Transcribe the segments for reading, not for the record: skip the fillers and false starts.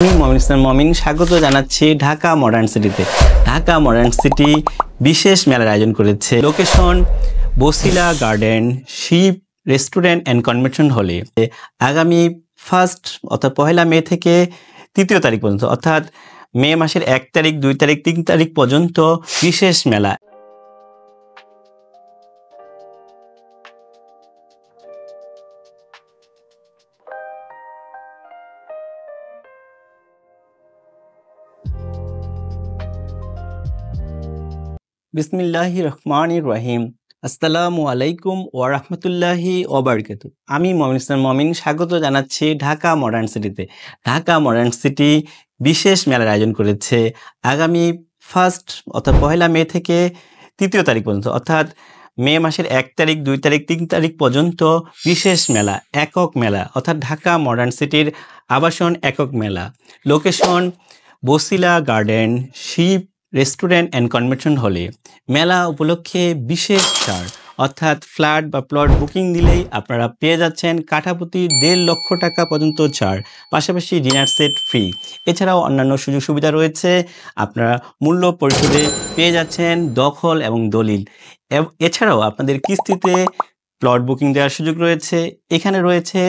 আমি মমিন ইসলাম মমিন স্বাগত জানাচ্ছি ঢাকা মডার্ন সিটিতে। ঢাকা মডার্ন সিটি বিশেষ মেলার আয়োজন করেছে। Location Basila garden ship restaurant and convention হলে আগামী 1 অর্থাৎ 1 মে থেকে 3 তারিখ পর্যন্ত, অর্থাৎ মে মাসের 1 তারিখ 2 তারিখ 3 তারিখ পর্যন্ত বিশেষ মেলা। বিসমিল্লাহির রহমানির রহিম। আসসালামু আলাইকুম ওয়া রাহমাতুল্লাহি ওয়া বারাকাতুহু। আমি মমিন ইসলাম মমিন স্বাগত জানাচ্ছি ঢাকা মডার্ন সিটিতে। ঢাকা মডার্ন সিটি বিশেষ মেলার আয়োজন করেছে। আগামী 1 অর্থাৎ 1 মে থেকে 3 তারিখ পর্যন্ত, অর্থাৎ মে মাসের 1 তারিখ 2 তারিখ 3 তারিখ পর্যন্ত বিশেষ মেলা, একক মেলা, অর্থাৎ ঢাকা মডার্ন সিটির আবাসন একক মেলা। Location Basila garden ship restaurant and convention হলে। মেলা উপলক্ষে বিশেষ ছাড়, অর্থাৎ ফ্ল্যাট বা প্লট বুকিং দিলেই আপনারা পেয়ে যাচ্ছেন কাঠাপ্রতি 1.5 লক্ষ টাকা পর্যন্ত ছাড়, পাশাপাশি ডিনার সেট ফ্রি। এছাড়াও অন্যান্য সুযোগ সুবিধা রয়েছে। আপনারা মূল্য পরিশোধে পেয়ে যাচ্ছেন দখল এবং দলিল। এছাড়াও আপনাদের কিস্তিতে প্লট বুকিং দেওয়ার সুযোগ রয়েছে। এখানে রয়েছে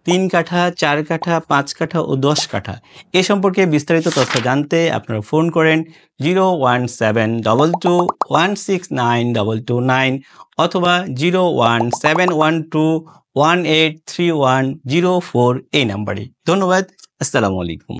3 কাঠা, 4 কাঠা, 5 কাঠা ও 10 কাঠা। এ সম্পর্কে বিস্তারিত তথ্য জানতে আপনারা ফোন করেন 01700169229 অথবা 01712183104 এই নাম্বারে। ধন্যবাদ। আসসালামু আলাইকুম।